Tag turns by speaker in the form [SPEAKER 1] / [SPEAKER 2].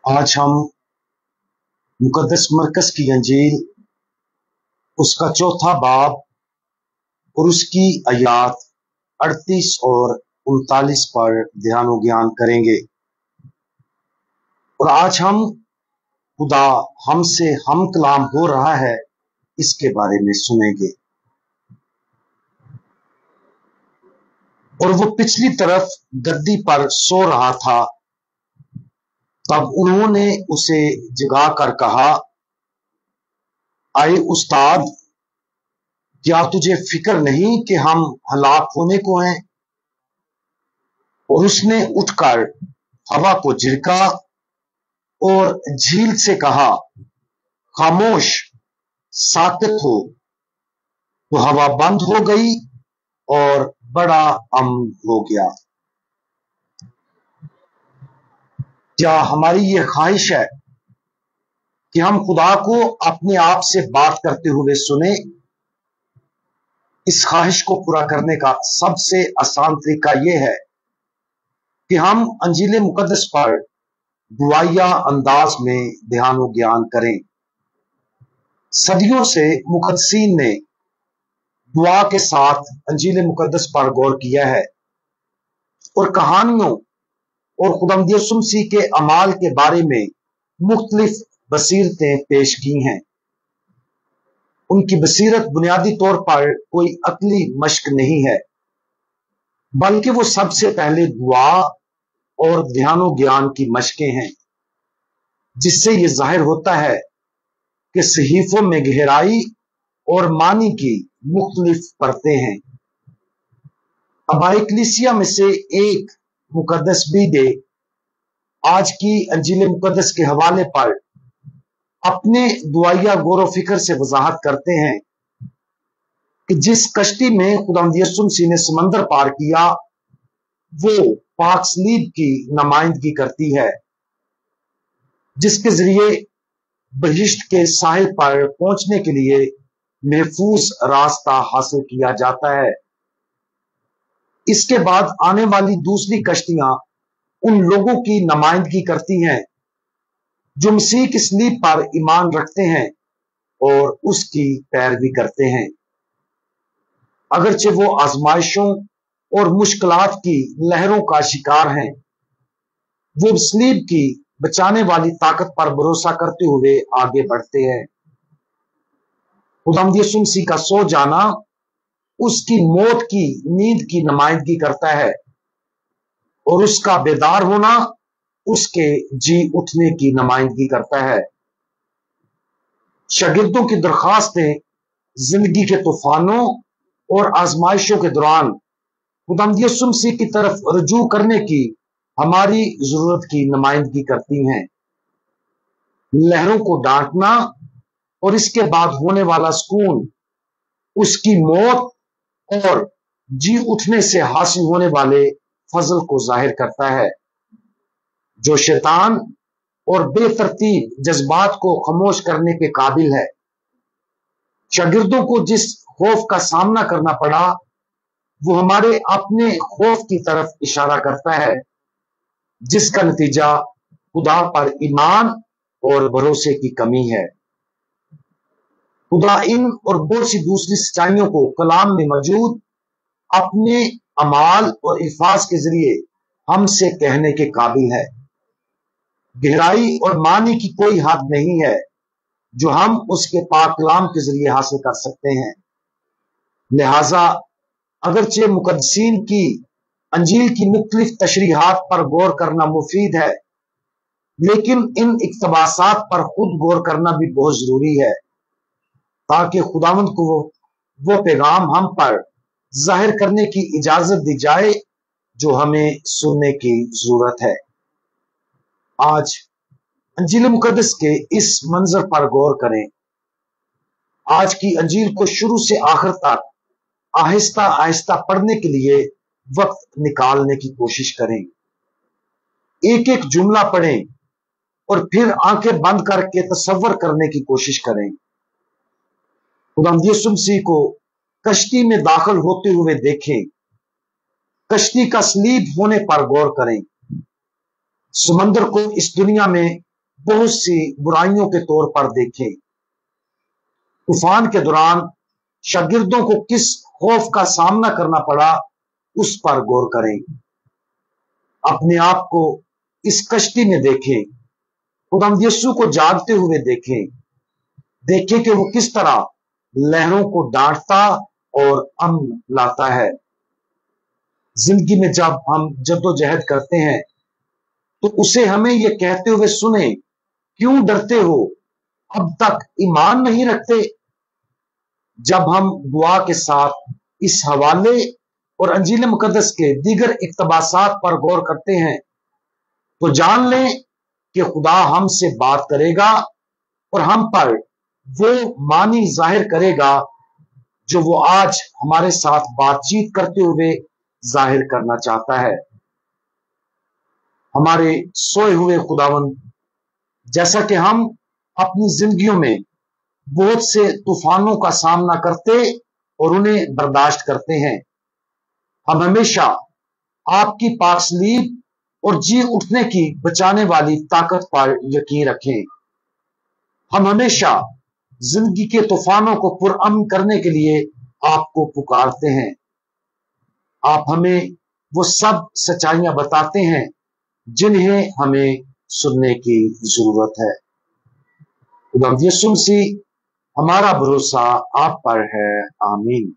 [SPEAKER 1] आज हम मुकद्दस मरकज की अंजील उसका चौथा बाब और उसकी आयात 38 और 39 पर ध्यान व ज्ञान करेंगे। और आज हम खुदा हमसे हम कलाम हो रहा है इसके बारे में सुनेंगे। और वो पिछली तरफ गद्दी पर सो रहा था, तब उन्होंने उसे जगाकर कहा, आए उस्ताद, क्या तुझे फिक्र नहीं कि हम हलाक होने को हैं? और उसने उठकर हवा को झिड़का और झील से कहा, खामोश, साकित हो। तो हवा बंद हो गई और बड़ा अमन हो गया। क्या हमारी ये ख्वाहिश है कि हम खुदा को अपने आप से बात करते हुए सुने? इस ख्वाहिश को पूरा करने का सबसे आसान तरीका यह है कि हम अंजील मुकद्दस पर दुआया अंदाज में ध्यान व ज्ञान करें। सदियों से मुकद्दसीन ने दुआ के साथ अंजील मुकद्दस पर गौर किया है और कहानियों और खुदावंद यीशु मसीह के अमाल के बारे में मुख्तलिफ बसीरतें पेश की हैं। उनकी बसीरत बुनियादी तौर पर कोई अक्ली मश्क नहीं है, बल्कि वो सबसे पहले दुआ और ध्यान व ज्ञान की मशकें हैं, जिससे ये जाहिर होता है कि सहीफों में गहराई और मानी की मुख्तलिफ परतें हैं। अबाई कलीसिया में से एक मुकद्दस बीदे आज की अंजील मुकद्दस के हवाले पर अपने दुआया गौर व फिक्र से वजाहत करते हैं कि जिस कश्ती में खुदावंद यीशु मसीह ने समंदर पार किया, वो पाक सलीब की नुमाइंदगी करती है, जिसके जरिए बहिश्त के साहिल पर पहुंचने के लिए महफूज रास्ता हासिल किया जाता है। इसके बाद आने वाली दूसरी कश्तियां उन लोगों की नुमाइंदगी करती हैं जो मसीह की सलीब पर ईमान रखते हैं और उसकी पैरवी करते हैं। अगरचे वो आजमाइशों और मुश्किलात की लहरों का शिकार हैं, वो सलीब की बचाने वाली ताकत पर भरोसा करते हुए आगे बढ़ते हैं। खुदावंद यीशु मसीह का सो जाना उसकी मौत की नींद की नुमाइंदगी करता है और उसका बेदार होना उसके जी उठने की नुमाइंदगी करता है। शागिर्दों की दरखास्तें जिंदगी के तूफानों और आजमाइशों के दौरान खुदावंद यीशु मसीह की तरफ रुजू करने की हमारी जरूरत की नुमाइंदगी करती हैं। लहरों को डांटना और इसके बाद होने वाला सुकून उसकी मौत और जी उठने से हासिल होने वाले फजल को जाहिर करता है, जो शैतान और बेतरतीब जज्बात को खामोश करने के काबिल है। शागिर्दों को जिस खौफ का सामना करना पड़ा, वो हमारे अपने खौफ की तरफ इशारा करता है, जिसका नतीजा खुदा पर ईमान और भरोसे की कमी है। खुदा इन और बहुत सी दूसरी सच्चाइयों को कलाम में मौजूद अपने अमाल और इल्फाज के जरिए हमसे कहने के काबिल है। गहराई और मानी की कोई हद नहीं है जो हम उसके पाक कलाम के जरिए हासिल कर सकते हैं। लिहाजा अगरचे मुकद्दसीन की अंजील की मुख्तलिफ तशरीहात पर गौर करना मुफीद है, लेकिन इन इक्तबासात पर खुद गौर करना भी बहुत जरूरी है, ताकि खुदावंद को वो पैगाम हम पर जाहिर करने की इजाजत दी जाए जो हमें सुनने की जरूरत है। आज अंजील मुकद्दस के इस मंजर पर गौर करें। आज की अंजील को शुरू से आखिर तक आहिस्ता आहिस्ता पढ़ने के लिए वक्त निकालने की कोशिश करें। एक एक जुमला पढ़ें और फिर आंखें बंद करके तसव्वुर करने की कोशिश करें। खुदावंद यीशु मसीह को कश्ती में दाखिल होते हुए देखें। कश्ती का सलीब होने पर गौर करें। समंदर को इस दुनिया में बहुत सी बुराइयों के तौर पर देखें। तूफान के दौरान शागिर्दों को किस खौफ का सामना करना पड़ा, उस पर गौर करें। अपने आप को इस कश्ती में देखें, खुदावंद यीशु को जागते हुए देखें। देखें कि वो किस तरह लहरों को डांटता और अमन लाता है। जिंदगी में जब हम जद्दोजहद करते हैं तो उसे हमें यह कहते हुए सुने, क्यों डरते हो, अब तक ईमान नहीं रखते। जब हम दुआ के साथ इस हवाले और अंजील मुकद्दस के दीगर इक्तबासात पर गौर करते हैं तो जान लें कि खुदा हमसे बात करेगा और हम पर वो मानी जाहिर करेगा जो वो आज हमारे साथ बातचीत करते हुए जाहिर करना चाहता है। हमारे सोए हुए खुदावंद, जैसा कि हम अपनी जिंदगियों में बहुत से तूफानों का सामना करते और उन्हें बर्दाश्त करते हैं, हम हमेशा आपकी पासलीब और जी उठने की बचाने वाली ताकत पर यकीन रखें। हम हमेशा जिंदगी के तूफानों को पुरअमन करने के लिए आपको पुकारते हैं। आप हमें वो सब सच्चाइयां बताते हैं जिन्हें हमें सुनने की जरूरत है। खुदा यीशु मसीह, हमारा भरोसा आप पर है। आमीन।